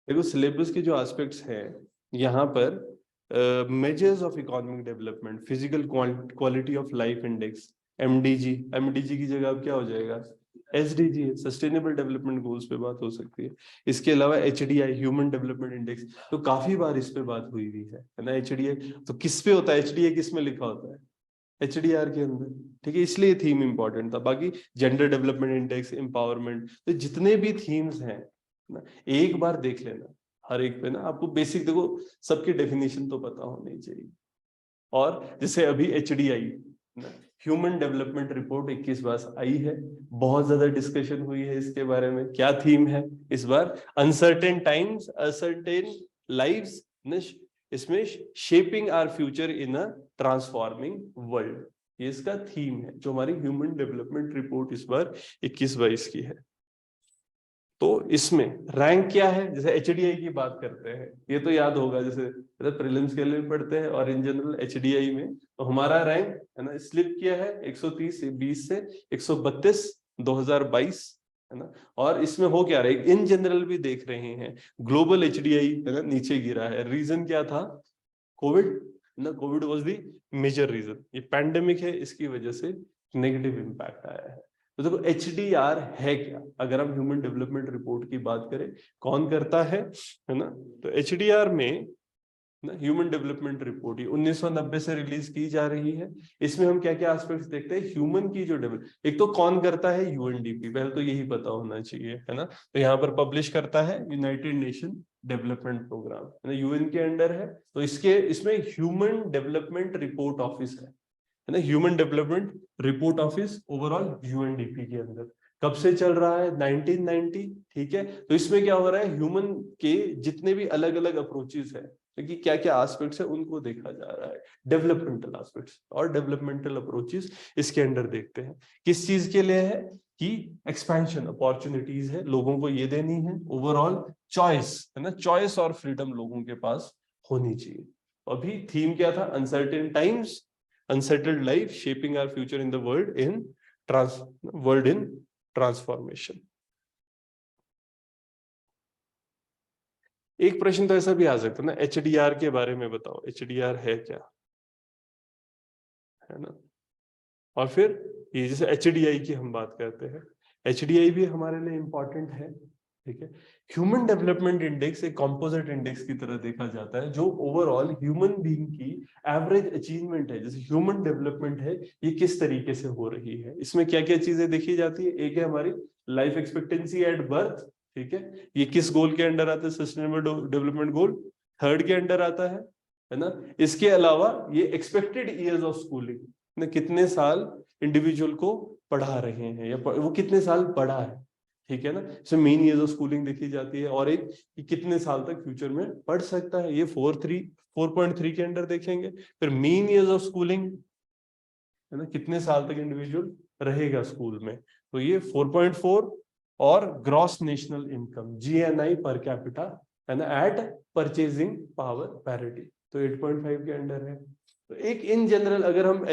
देखो सिलेबस के जो एस्पेक्ट्स हैं यहाँ पर measures of economic development, physical quality of life index, MDG की जगह अब क्या हो जाएगा, एसडीजी है, सस्टेनेबल डेवलपमेंट गोल्स पे बात हो सकती है। इसके अलावा एचडीआई, ह्यूमन डेवलपमेंट इंडेक्स, तो काफी बार इस पे बात हुई हुई है ना। एचडीआई तो किस पे होता है, एचडीआई किस में लिखा होता है, एचडीआर के अंदर, ठीक है, इसलिए थीम इंपॉर्टेंट था। बाकी जेंडर डेवलपमेंट इंडेक्स, एम्पावरमेंट, तो जितने भी थीम्स हैं ना, एक बार देख लेना हर एक पे ना, आपको बेसिक देखो सबकी डेफिनेशन तो पता होनी चाहिए। और जैसे अभी एचडीआई ह्यूमन डेवलपमेंट रिपोर्ट 21 बार आई है, बहुत ज्यादा डिस्कशन हुई है इसके बारे में। क्या थीम है इस बार, अनसर्टेन टाइम्स अनसर्टेन लाइव्स, इसमें shaping our future in a transforming world, ये इसका थीम है जो हमारी ह्यूमन डेवलपमेंट रिपोर्ट इस बार 21-22 की है। तो इसमें रैंक क्या है, जैसे एचडीआई की बात करते हैं, ये तो याद होगा, जैसे प्रीलिम्स के लिए पढ़ते हैं और इन जनरल एचडीआई में, तो हमारा रैंक है ना स्लिप किया है 130 से 20 से 132 2022 है ना। और इसमें हो क्या रहा है, इन जनरल भी देख रहे हैं, ग्लोबल एचडीआई है ना नीचे गिरा है। रीजन क्या था, कोविड ना, Covid was the major reason, ये पैंडेमिक है, इसकी वजह से नेगेटिव इंपैक्ट आया है। तो देखो एचडीआर है क्या, अगर हम ह्यूमन डेवलपमेंट रिपोर्ट की बात करें, कौन करता है ना, तो एचडीआर में ना ह्यूमन डेवलपमेंट रिपोर्ट ये 1990 से रिलीज की जा रही है। इसमें हम क्या क्या एस्पेक्ट्स देखते हैं, ह्यूमन की जो डेवलप, एक तो कौन करता है, यूएनडीपी, पहले तो यही पता होना चाहिए है ना। तो यहाँ पर पब्लिश करता है यूनाइटेड नेशन डेवलपमेंट प्रोग्राम, है ना, यूएन के अंडर है। तो इसमें ह्यूमन डेवलपमेंट रिपोर्ट ऑफिस है ना, human development report office overall UNDP के अंदर। कब से चल रहा है, 1990, ठीक है। तो इसमें क्या हो रहा है, ह्यूमन के जितने भी अलग अलग अप्रोचेस है, क्योंकि क्या क्या एस्पेक्ट्स है उनको देखा जा रहा है, डेवलपमेंटल एस्पेक्ट्स और डेवलपमेंटल अप्रोचेस इसके अंडर देखते हैं। किस चीज के लिए है कि एक्सपेंशन अपॉर्चुनिटीज है, लोगों को ये देनी है, ओवरऑल चॉइस है ना, चॉइस और फ्रीडम लोगों के पास होनी चाहिए। अभी थीम क्या था, uncertain times unsettled life shaping our future in the world in transformation। एक प्रश्न तो ऐसा भी आ सकता है ना, एचडीआर के बारे में बताओ, एचडीआर है क्या, है ना। और फिर ये जैसे एचडीआई की हम बात करते हैं, एचडीआई भी हमारे लिए इंपॉर्टेंट है, ठीक है। ह्यूमन डेवलपमेंट इंडेक्स एक कंपोजिट इंडेक्स की तरह देखा जाता है, जो ओवरऑल ह्यूमन बीइंग की एवरेज अचीवमेंट है, जैसे ह्यूमन डेवलपमेंट है ये किस तरीके से हो रही है। इसमें क्या क्या चीजें देखी जाती है, एक है हमारी लाइफ एक्सपेक्टेंसी एट बर्थ, ठीक है, ये किस गोल के अंडर आता है, सस्टेनेबल डेवलपमेंट गोल थर्ड के अंडर आता है ना। इसके अलावा ये एक्सपेक्टेड ईयर्स ऑफ स्कूलिंग, कितने साल इंडिविजुअल को पढ़ा रहे हैं या वो कितने साल पढ़ा है, ठीक है ना। इसमें मेन ईयर्स ऑफ स्कूलिंग देखी जाती है, और एक कि कितने साल तक फ्यूचर में पढ़ सकता है, ये 4.3 के अंडर देखेंगे। फिर मेन ईयर्स ऑफ स्कूलिंग है ना, कितने साल तक इंडिविजुअल रहेगा स्कूल में, तो ये 4.4। और gross national income GNI per capita है ना, एट परचेजिंग पावर पैरिटी, तो 8.5 के अंडर है। तो एक इन जनरल अगर हम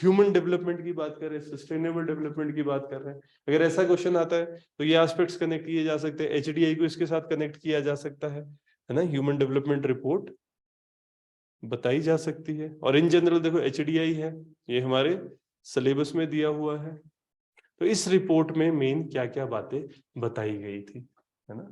ह्यूमन डेवलपमेंट की बात करें, सस्टेनेबल डेवलपमेंट की बात कर रहे हैं, अगर ऐसा क्वेश्चन आता है तो ये एस्पेक्ट्स कनेक्ट किए जा सकते हैं, एचडीआई को इसके साथ कनेक्ट किया जा सकता है ना, ह्यूमन डेवलपमेंट रिपोर्ट बताई जा सकती है। और इन जनरल देखो एचडीआई है, ये हमारे सिलेबस में दिया हुआ है। तो इस रिपोर्ट में मेन क्या क्या बातें बताई गई थी, है ना।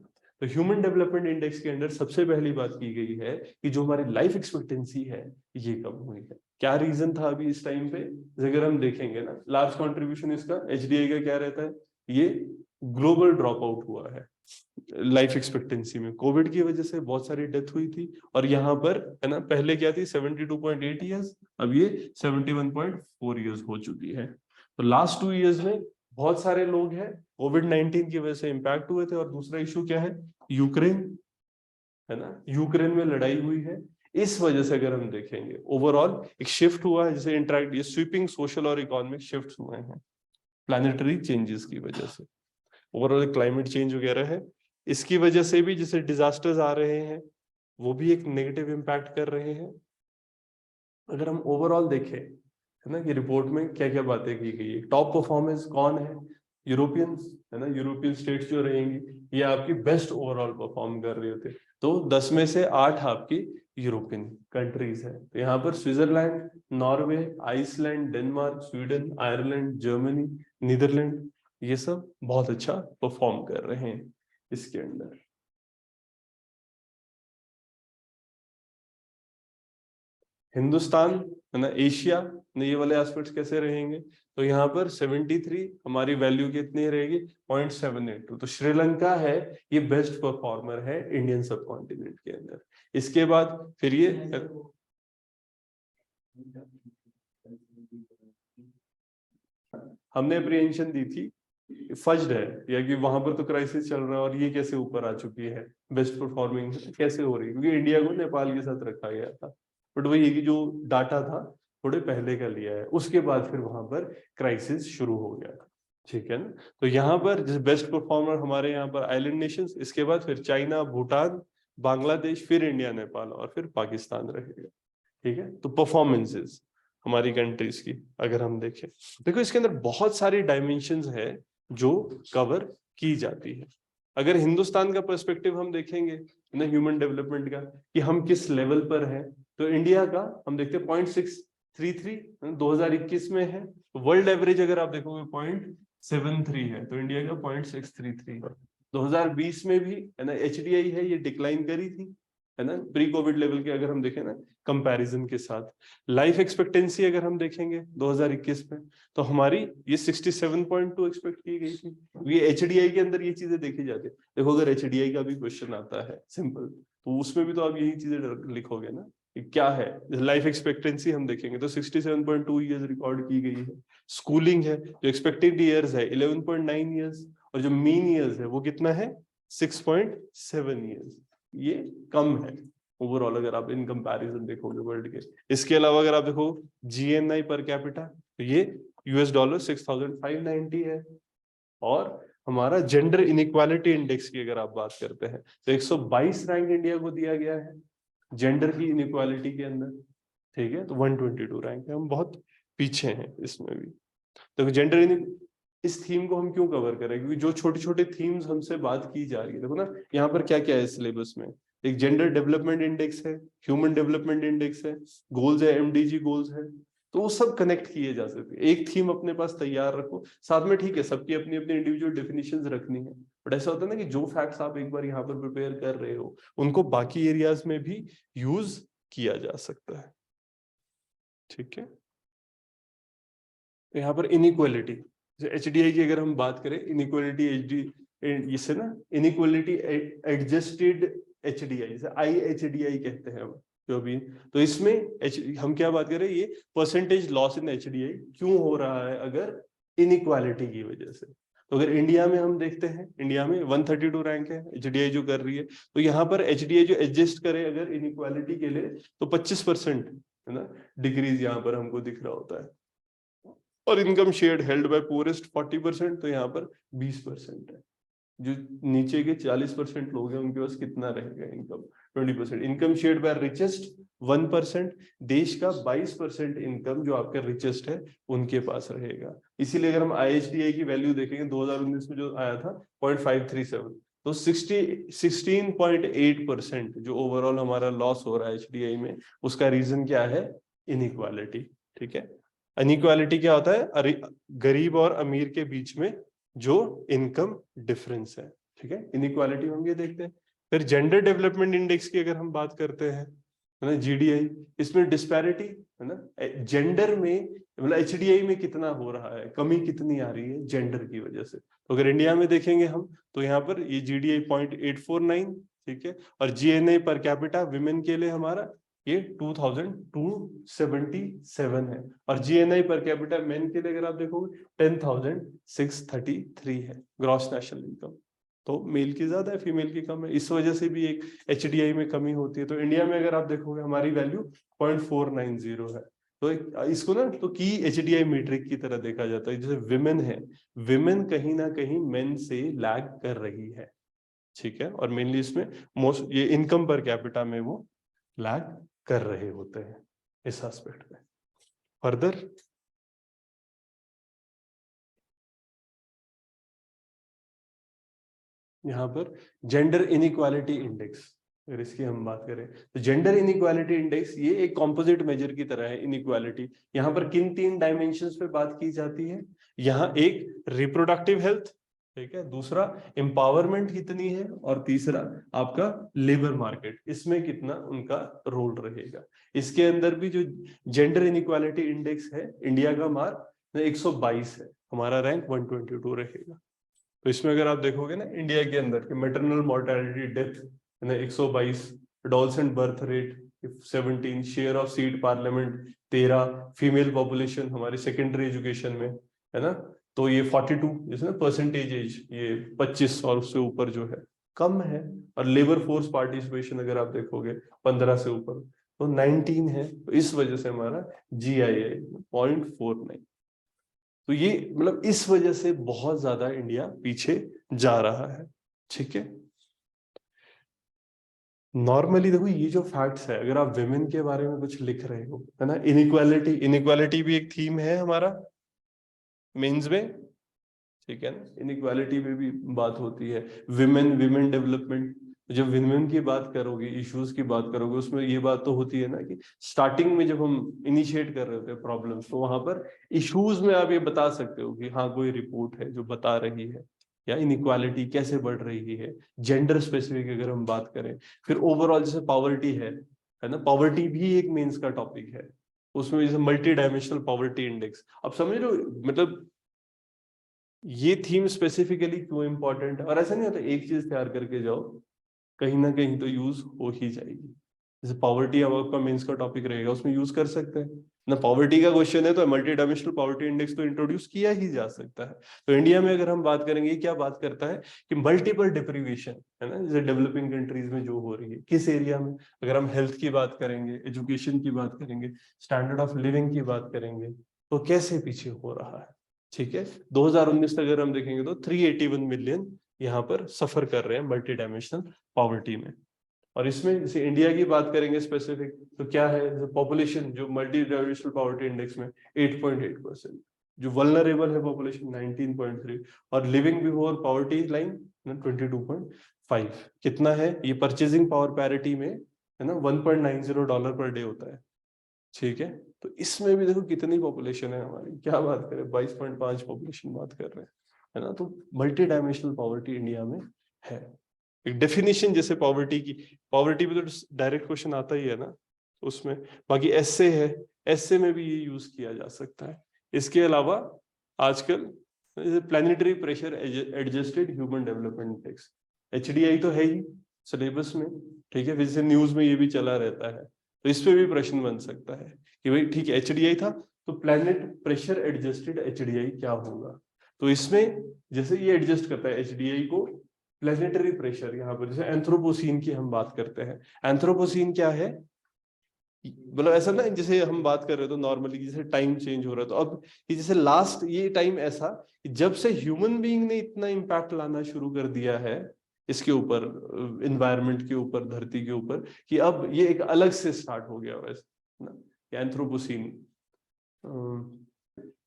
तो ह्यूमन डेवलपमेंट इंडेक्स के अंदर सबसे पहली बात की गई है कि जो हमारी लाइफ एक्सपेक्टेंसी है ये कम हुई है। क्या रीजन था अभी इस टाइम पे, अगर हम देखेंगे ना, लार्ज कंट्रीब्यूशन इसका एचडीआई का क्या रहता है, ये ग्लोबल ड्रॉप आउट हुआ है लाइफ एक्सपेक्टेंसी में, कोविड की वजह से बहुत सारी डेथ हुई थी। और यहाँ पर है ना, पहले क्या थी 72.8 ईयर्स, अब ये 71.4 ईयर्स हो चुकी है। तो लास्ट 2 ईयर्स में बहुत सारे लोग हैं कोविड-19 की वजह से इंपैक्ट हुए थे। और दूसरा इशू क्या है, यूक्रेन, है ना, यूक्रेन में लड़ाई हुई है, इस वजह से अगर हम देखेंगे ओवरऑल एक शिफ्ट हुआ है, जैसे इंटरैक्ट, ये स्वीपिंग सोशल और इकोनॉमिक शिफ्ट हुए हैं प्लानिटरी चेंजेस की वजह से, ओवरऑल क्लाइमेट चेंज वगैरह है, इसकी वजह से भी जैसे डिजास्टर्स आ रहे हैं, वो भी एक नेगेटिव इम्पैक्ट कर रहे हैं। अगर हम ओवरऑल देखें है ना कि रिपोर्ट में क्या क्या बातें की गई है, टॉप परफॉर्मेंस कौन है, यूरोपियन है ना, यूरोपियन स्टेट्स जो रहेंगी ये आपकी बेस्ट ओवरऑल परफॉर्म कर रहे होते, तो 10 में से 8 आपकी यूरोपियन कंट्रीज है। तो यहाँ पर Switzerland, Norway, Iceland, Denmark, Sweden, Ireland, Germany, Netherlands, ये सब बहुत अच्छा परफॉर्म कर रहे हैं इसके अंदर। हिंदुस्तान है ना, एशिया ने, ये वाले एस्पेक्ट्स कैसे रहेंगे, तो यहाँ पर 73 हमारी वैल्यू कितनी रहेगी 0.782, तो श्रीलंका है ये बेस्ट परफॉर्मर है इंडियन सब कॉन्टिनेंट के अंदर। इसके बाद फिर ये हमने अप्रीहेंशन दी थी फज्ड है, या कि वहां पर तो क्राइसिस चल रहा है और ये कैसे ऊपर आ चुकी है, बेस्ट परफॉर्मिंग कैसे हो रही है, क्योंकि इंडिया को नेपाल के साथ रखा गया था, बट वही है कि जो डाटा था थोड़े पहले का लिया है, उसके बाद फिर वहां पर क्राइसिस शुरू हो गया था। ठीक है ना, तो यहाँ पर जिस बेस्ट परफॉर्मर हमारे यहाँ पर आइलैंड नेशंस, इसके बाद फिर चाइना, भूटान, बांग्लादेश, फिर इंडिया, नेपाल और फिर पाकिस्तान रहेगा। ठीक है, तो परफॉर्मेंसेस हमारी कंट्रीज की अगर हम देखें, देखो इसके अंदर बहुत सारी डायमेंशंस है जो कवर की जाती है। अगर हिंदुस्तान का पर्सपेक्टिव हम देखेंगे ना ह्यूमन डेवलपमेंट का, कि हम किस लेवल पर हैं, तो इंडिया का हम देखते हैं 0.633 2021 में है। वर्ल्ड एवरेज अगर आप देखोगे 0.73 है, तो इंडिया का 0.633 है। 2020 में भी है ना HDI है ये डिक्लाइन करी थी, है ना, प्री कोविड लेवल के अगर हम देखें ना कंपैरिजन के साथ। लाइफ एक्सपेक्टेंसी अगर हम देखेंगे 2021 में, तो हमारी ये 67.2 एक्सपेक्ट की गई थी। ये HDI के अंदर ये चीजें देखी जाती है। देखो अगर HDI का भी क्वेश्चन आता है सिंपल, तो उसमें भी तो आप यही चीजें लिखोगे ना कि क्या है लाइफ एक्सपेक्टेंसी, हम देखेंगे तो 67.2 ईयर्स रिकॉर्ड की गई है। स्कूलिंग है, जो एक्सपेक्टेड ईयर्स है 11.9 ईयर्स, और जो मीन ईयर्स है वो कितना है 6.7 ईयर्स, ये कम है ओवरऑल अगर आप इन कंपैरिजन देखोगे वर्ल्ड के। इसके अलावा अगर आप देखो GNI पर कैपिटा, तो ये $, 6590 है। और हमारा जेंडर इनइक्वालिटी इंडेक्स की अगर आप बात करते हैं, तो 122 रैंक इंडिया को दिया गया है जेंडर की इनइक्वालिटी के अंदर। ठीक है, तो 122 रैंक है, हम बहुत पीछे हैं इसमें भी। तो जेंडर इस थीम को हम क्यों कवर करें, क्योंकि जो छोटे छोटे थीम्स हमसे बात की जा रही है, देखो ना यहाँ पर क्या क्या है सिलेबस में, एक जेंडर डेवलपमेंट इंडेक्स है, ह्यूमन डेवलपमेंट इंडेक्स है, गोल्स है, MDG गोल्स है, तो वो सब कनेक्ट किए जा सकते हैं। एक थीम अपने पास तैयार रखो साथ में, ठीक है सबकी अपनी अपनी इंडिविजुअल डेफिनेशंस रखनी है, बट ऐसा होता है ना कि जो फैक्ट्स आप एक बार यहाँ पर प्रिपेयर कर रहे हो उनको बाकी एरियाज में भी यूज किया जा सकता है। ठीक है, तो यहाँ पर इनइक्वालिटी, HDI की अगर हम बात करें, इनइक्वालिटी इससे ना इनइक्वालिटी एडजस्टेड HDI, जैसे IHDI कहते हैं हम जो भी, तो इसमें हम क्या बात कर रहे हैं, ये परसेंटेज लॉस इन HDI क्यों हो रहा है अगर इनइक्वालिटी की वजह से। तो अगर इंडिया में हम देखते हैं, इंडिया में 132 रैंक है HDI जो कर रही है, तो यहाँ पर HDI जो एडजस्ट करे अगर इनइक्वालिटी के लिए, तो 25% है ना डिक्रीज यहाँ पर हमको दिख रहा होता है। और income shared held by poorest 40%, तो यहाँ पर 20% है। जो नीचे के 40% लोग हैं उनके पास कितना रहेगा income, 20%। Income shared by richest 1%, देश का 22% इनकम जो आपका रिचेस्ट है उनके पास रहेगा। इसीलिए अगर हम IHDI की वैल्यू देखेंगे 2019 में जो आया था 0.537, तो 16.8% जो ओवरऑल हमारा लॉस हो रहा है HDI में, उसका रीजन क्या है, इनइक्वालिटी। ठीक है, अनइक्वालिटी क्या होता है, गरीब और अमीर के बीच में जो इनकम डिफरेंस है। ठीक है, इनइक्वालिटी हम ये देखते हैं। फिर जेंडर डेवलपमेंट इंडेक्स की अगर हम बात करते हैं, है ना GDI, इसमें डिस्पैरिटी है ना जेंडर में, मतलब HDI में कितना हो रहा है, कमी कितनी आ रही है जेंडर की वजह से। तो अगर इंडिया में देखेंगे हम, तो यहाँ पर ये GDI 0.849, ठीक है, और GNI पर कैपिटा विमेन के लिए हमारा ये 2277 है, और GNI पर कैपिटा मेन के लिए अगर आप देखोगे 10,633 है ग्रॉस नेशनल इनकम। तो मेल की ज्यादा है, फीमेल की कम है, इस वजह से भी एक HDI में कमी होती है। तो इंडिया में अगर आप देखोगे हमारी वैल्यू 0.490 है। तो इसको ना तो की HDI मीट्रिक की तरह देखा जाता है, जैसे विमेन है, विमेन कहीं ना कहीं मेन से लैग कर रही है। ठीक है, और मेनली इसमें मोस्ट ये इनकम पर कैपिटा में वो लैग कर रहे होते हैं इस एस्पेक्ट में। फर्दर यहाँ पर जेंडर इनइक्वालिटी इंडेक्स, अगर इसकी हम बात करें तो जेंडर इनइक्वालिटी इंडेक्स ये एक कॉम्पोजिट मेजर की तरह है इनइक्वालिटी। यहाँ पर किन 3 डायमेंशंस पे बात की जाती है? यहाँ एक रिप्रोडक्टिव हेल्थ, ठीक है, दूसरा एम्पावरमेंट कितनी है, और तीसरा आपका लेबर मार्केट, इसमें कितना उनका रोल रहेगा। इसके अंदर भी जो जेंडर इनइक्वालिटी इंडेक्स है, इंडिया का मार्क 122 है, हमारा रैंक 122 रहेगा। तो इसमें अगर आप देखोगे ना इंडिया के अंदर कि maternal mortality death 122, adolescent birth rate 17, share of seat parliament 13, female population हमारी सेकेंडरी एजुकेशन में है ना, तो ये 42 जैसे ना परसेंटेज एज, ये 25 और उससे ऊपर जो है कम है। और लेबर फोर्स पार्टिसिपेशन अगर आप देखोगे 15 से ऊपर तो 19 है। तो इस वजह से हमारा GII 0.49। तो ये मतलब इस वजह से बहुत ज्यादा इंडिया पीछे जा रहा है, ठीक है। नॉर्मली देखो ये जो फैक्ट्स है, अगर आप विमेन के बारे में कुछ लिख रहे हो है ना, इनइक्वालिटी भी एक थीम है हमारा मेंस में, ठीक है ना, इनइक्वालिटी में भी बात होती है। विमेन डेवलपमेंट, जब विमेन की बात करोगे, इश्यूज की बात करोगे, उसमें ये बात तो होती है ना कि स्टार्टिंग में जब हम इनिशिएट कर रहे होते हैं प्रॉब्लम्स, तो वहां पर इश्यूज में आप ये बता सकते हो कि हाँ कोई रिपोर्ट है जो बता रही है या इनइक्वालिटी कैसे बढ़ रही है। जेंडर स्पेसिफिक अगर हम बात करें, फिर ओवरऑल जैसे पॉवर्टी है ना, पॉवर्टी भी एक मेंस का टॉपिक है, उसमें जैसे मल्टी डायमेंशनल पॉवर्टी इंडेक्स। अब समझ लो मतलब ये थीम स्पेसिफिकली क्यों इंपॉर्टेंट है। और ऐसा नहीं होता एक चीज तैयार करके जाओ, कहीं ना कहीं तो यूज हो ही जाएगी। जैसे पॉवर्टी अब आपका मेंस का टॉपिक रहेगा, उसमें यूज कर सकते हैं ना। पॉवर्टी का क्वेश्चन है तो मल्टी डायमेंशनल पॉवर्टी इंडेक्स तो इंट्रोड्यूस किया ही जा सकता है। तो इंडिया में अगर हम बात करेंगे, क्या बात करता है कि मल्टीपल डिप्रीवेशन है ना, जैसे डेवलपिंग कंट्रीज में जो हो रही है, किस एरिया में, अगर हम हेल्थ की बात करेंगे, एजुकेशन की बात करेंगे, स्टैंडर्ड ऑफ लिविंग की बात करेंगे, तो कैसे पीछे हो रहा है, ठीक है। 2019 तक अगर हम देखेंगे तो 381 मिलियन यहाँ पर सफर कर रहे हैं मल्टी डायमेंशनल पॉवर्टी में। और इसमें जैसे इंडिया की बात करेंगे स्पेसिफिक, तो क्या है, पॉपुलेशन जो मल्टी डायमेंशनल पॉवर्टी इंडेक्स में 8.8%, जो वल्नरेबल है पॉपुलेशन 19.3, और लिविंग बिफोर पॉवर्टी लाइन 22.5। कितना है ये परचेजिंग पावर पैरिटी में है ना, $1.90 पर डे होता है, ठीक है। तो इसमें भी देखो कितनी पॉपुलेशन है हमारी, क्या बात करें 22.5 पॉपुलेशन बात कर रहे हैं, है ना। तो मल्टी डायमेंशनल पॉवर्टी इंडिया में है। एक डेफिनेशन जैसे पॉवर्टी की, पॉवर्टी पे तो डायरेक्ट क्वेश्चन आता ही है ना उसमें। बाकी एसए है, एसए में भी ये यूज किया जा सकता है। इसके अलावा आजकल planetary pressure adjusted human development index, HDI तो है ही सिलेबस में, ठीक है, जैसे न्यूज में ये भी चला रहता है। तो इस पे भी प्रश्न बन सकता है कि भाई ठीक है HDI था, तो प्लैनेट प्रेशर एडजस्टेड HDI क्या होगा। तो इसमें जैसे ये एडजस्ट करता है HDI को प्लेनेटरी प्रेशर, यहाँ पर जैसे एंथ्रोपोसीन की हम बात करते हैं। एंथ्रोपोसीन क्या है, मतलब ऐसा ना जैसे हम बात कर रहे हो तो नॉर्मली जैसे टाइम चेंज हो रहा है, तो अब ये जैसे लास्ट ये टाइम ऐसा कि जब से ह्यूमन बीइंग ने इतना इम्पैक्ट लाना शुरू कर दिया है इसके ऊपर, इन्वायरमेंट के ऊपर, धरती के ऊपर, कि अब ये एक अलग से स्टार्ट हो गया वैसे ना। एंथ्रोपोसीन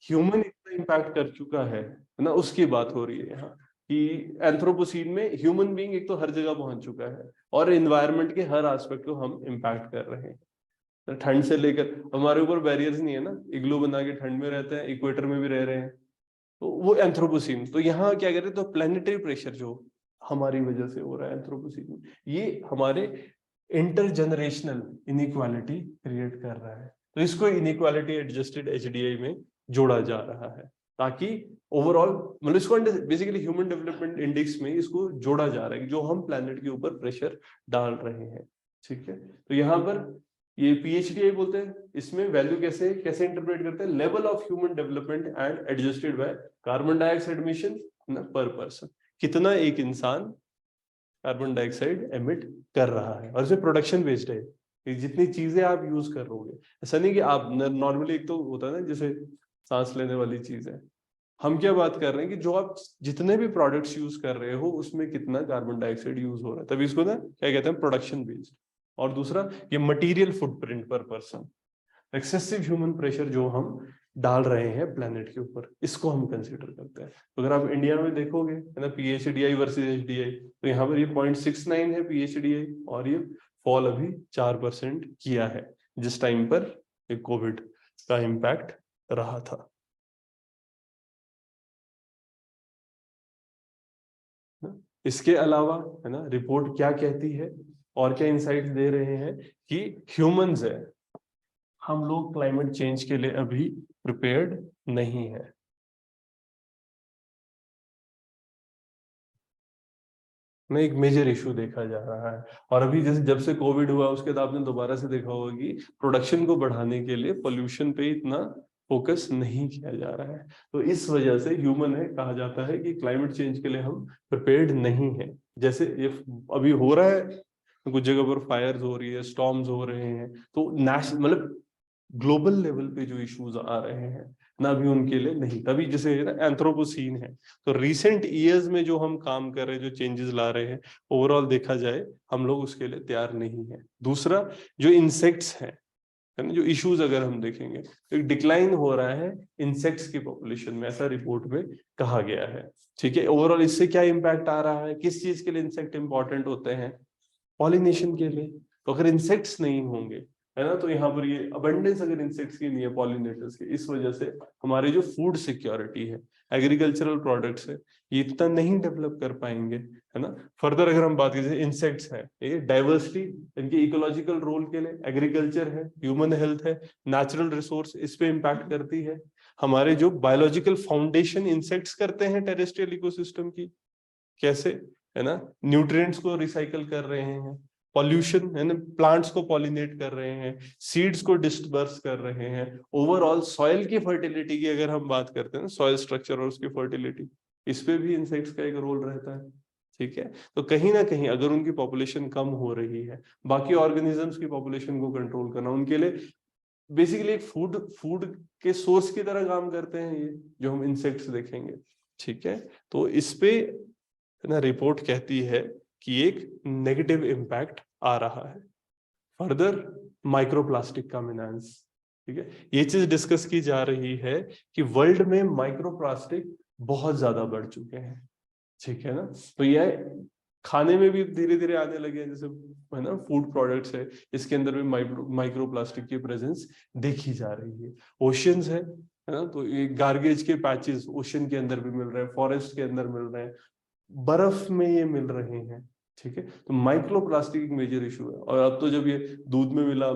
ह्यूमन इतना इम्पैक्ट कर चुका है ना, उसकी बात हो रही है यहाँ कि एंथ्रोपोसीन में ह्यूमन बीइंग एक तो हर जगह पहुंच चुका है, और एनवायरनमेंट के हर एस्पेक्ट को हम इम्पैक्ट कर रहे हैं। तो ठंड से लेकर, हमारे ऊपर बैरियर्स नहीं है ना, इग्लू बना के ठंड में रहते हैं, इक्वेटर में भी रह रहे हैं, तो वो एंथ्रोपोसीन। तो यहाँ क्या कर रहे हैं, तो प्लेनेटरी प्रेशर जो हमारी वजह से हो रहा है एंथ्रोपोसीन में, ये हमारे इंटरजेनरेशनल इनइक्वालिटी क्रिएट कर रहा है। तो इसको इनइक्वालिटी एडजस्टेड HDI में जोड़ा जा रहा है, ताकि ओवरऑल मतलब इसको बेसिकली ह्यूमन डेवलपमेंट इंडेक्स में इसको जोड़ा जा रहा है, जो हम प्लेनेट के ऊपर प्रेशर डाल रहे हैं, ठीक है। तो यहाँ पर ये PHDI बोलते हैं, इसमें वैल्यू कैसे कैसे इंटरप्रेट करते हैं, level of human development and adjusted by carbon dioxide emission पर पर्सन, कितना एक इंसान कार्बन डाइऑक्साइड एमिट कर रहा है। और इसमें प्रोडक्शन बेस्ड है कि जितनी चीजें आप यूज कर रहे, ऐसा नहीं कि आप नॉर्मली, एक तो होता है ना जैसे सांस लेने वाली चीज है, हम क्या बात कर रहे हैं कि जो आप जितने भी प्रोडक्ट्स यूज कर रहे हो उसमें कितना कार्बन डाइऑक्साइड यूज हो रहा है, तभी इसको ना क्या कहते हैं, प्रोडक्शन बेस्ड। और दूसरा ये मटेरियल फुटप्रिंट पर पर्सन, एक्सेसिव ह्यूमन प्रेशर जो हम डाल रहे हैं प्लेनेट के ऊपर, इसको हम कंसिडर करते हैं। तो अगर आप इंडिया में देखोगे है ना, पीएचडीआई वर्सेस एचडीआई, तो यहाँ पर ये 0.69 है पीएचडीआई, और ये फॉल अभी 4% किया है जिस टाइम पर कोविड का इम्पैक्ट रहा था। इसके अलावा है ना, रिपोर्ट क्या कहती है और क्या इंसाइट्स दे रहे हैं कि ह्यूमंस है, हम लोग क्लाइमेट चेंज के लिए अभी प्रिपेयर्ड नहीं है। में एक मेजर इशू देखा जा रहा है, और अभी जैसे जब से कोविड हुआ उसके बाद आपने दोबारा से देखा होगा कि प्रोडक्शन को बढ़ाने के लिए पोल्यूशन पे इतना फोकस नहीं किया जा रहा है। तो इस वजह से ह्यूमन है, कहा जाता है कि क्लाइमेट चेंज के लिए हम प्रिपेयर्ड नहीं है। जैसे ये अभी हो रहा है, कुछ जगह पर फायर्स हो रही है, स्टॉर्म्स हो रहे हैं, तो नेशनल मतलब ग्लोबल लेवल पे जो इश्यूज आ रहे हैं ना, अभी उनके लिए नहीं। तभी जैसे एंथ्रोपोसीन है, तो रिसेंट ईयर्स में जो हम काम कर रहे हैं, जो चेंजेस ला रहे हैं, ओवरऑल देखा जाए हम लोग उसके लिए तैयार नहीं है। दूसरा, जो इंसेक्ट्स हैं है ना, जो इश्यूज अगर हम देखेंगे तो एक डिक्लाइन हो रहा है इंसेक्ट्स की पॉपुलेशन में, ऐसा रिपोर्ट में कहा गया है। ठीक है, ओवरऑल इससे क्या इम्पैक्ट आ रहा है, किस चीज के लिए इंसेक्ट इंपॉर्टेंट होते हैं, पॉलिनेशन के लिए। तो अगर इंसेक्ट्स नहीं होंगे है ना, तो यहाँ पर ये अबंडेंस अगर इंसेक्ट्स की नहीं है, पॉलिनेटर्स की, इस वजह से हमारी जो फूड सिक्योरिटी है, एग्रीकल्चरल प्रोडक्ट्स है, ये इतना नहीं डेवलप कर पाएंगे है ना। फर्दर अगर हम बात करें, इंसेक्ट्स है, ये डाइवर्सिटी, इनके इकोलॉजिकल रोल के लिए, एग्रीकल्चर है, ह्यूमन हेल्थ है, नेचुरल रिसोर्स, इस पे इम्पैक्ट करती है। हमारे जो बायोलॉजिकल फाउंडेशन इंसेक्ट्स करते हैं टेरेस्ट्रियल इकोसिस्टम की, कैसे है ना, न्यूट्रिएंट्स को रिसाइकल कर रहे हैं, पॉल्यूशन है ना, प्लांट्स को पॉलिनेट कर रहे हैं, सीड्स को डिस्पर्स कर रहे हैं, ओवरऑल सॉइल की फर्टिलिटी की अगर हम बात करते हैं, सॉइल स्ट्रक्चर और उसकी फर्टिलिटी, इस पे भी इंसेक्ट्स का एक रोल रहता है। ठीक है, तो कहीं ना कहीं अगर उनकी पॉपुलेशन कम हो रही है, बाकी ऑर्गेनिजम्स की पॉपुलेशन को कंट्रोल करना उनके लिए बेसिकली एक फूड फूड के सोर्स की तरह काम करते हैं ये, जो हम इंसेक्ट्स देखेंगे। ठीक है, तो इस पे ना रिपोर्ट कहती है कि एक नेगेटिव इम्पैक्ट आ रहा है। फर्दर, माइक्रोप्लास्टिक का मीनांस, ठीक है, ये चीज डिस्कस की जा रही है कि वर्ल्ड में माइक्रोप्लास्टिक बहुत ज्यादा बढ़ चुके हैं। ठीक है ना, तो यह खाने में भी धीरे धीरे आने लगे हैं, जैसे है ना फूड प्रोडक्ट्स है, इसके अंदर भी माइक्रोप्लास्टिक की प्रेजेंस देखी जा रही है। ओशियंस है ना, तो ये गार्बेज के पैचेस ओशन के अंदर भी मिल रहे हैं, फॉरेस्ट के अंदर मिल रहे हैं, बर्फ में ये मिल रहे हैं। ठीक है, तो माइक्रोप्लास्टिक एक मेजर इशू है, और अब तो जब ये दूध में मिला,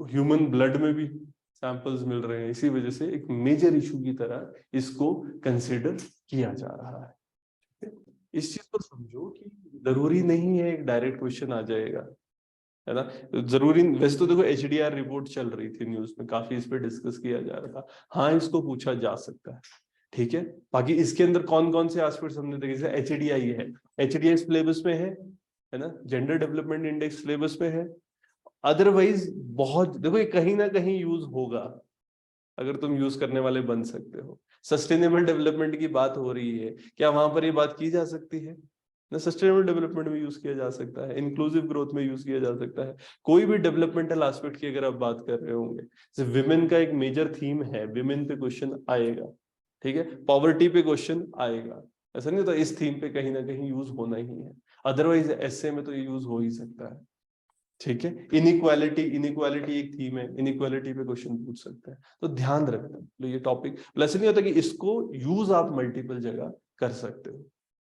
ह्यूमन ब्लड में भी सैंपल्स मिल रहे हैं, इसी वजह से एक मेजर इशू की तरह इसको कंसिडर किया जा रहा है। इस चीज को समझो कि जरूरी नहीं है एक डायरेक्ट क्वेश्चन आ जाएगा है ना, जरूरी वैसे तो देखो एचडीआर रिपोर्ट चल रही थी न्यूज में, काफी इस पे डिस्कस किया जा रहा था, हाँ इसको पूछा जा सकता है। ठीक है, बाकी इसके अंदर कौन कौन से एस्पेक्ट्स हमने देखे, जैसे एचडीआई है, एचडीआई सिलेबस में है ना, जेंडर डेवलपमेंट इंडेक्स सिलेबस में है। अदरवाइज बहुत देखो ये कहीं ना कहीं यूज होगा, अगर तुम यूज करने वाले बन सकते हो। सस्टेनेबल डेवलपमेंट की बात हो रही है, क्या वहां पर ये बात की जा सकती है ना, सस्टेनेबल डेवलपमेंट में यूज किया जा सकता है, इंक्लूसिव ग्रोथ में यूज किया जा सकता है, कोई भी डेवलपमेंटल एस्पेक्ट की अगर आप बात कर रहे होंगे। जैसे विमेन का एक मेजर थीम है, विमेन पे क्वेश्चन आएगा। ठीक है, पॉवर्टी पे क्वेश्चन आएगा, ऐसा नहीं, तो इस थीम पे कहीं ना कहीं यूज होना ही है, अदरवाइज ऐसे में तो ये यूज हो ही सकता है। ठीक है, इनइक्वालिटी, इनइक्वालिटी एक थीम है, इनइक्वालिटी पे क्वेश्चन पूछ सकते हैं, तो ध्यान रखना। तो ये टॉपिक प्लस नहीं होता कि इसको यूज आप मल्टीपल जगह कर सकते हो।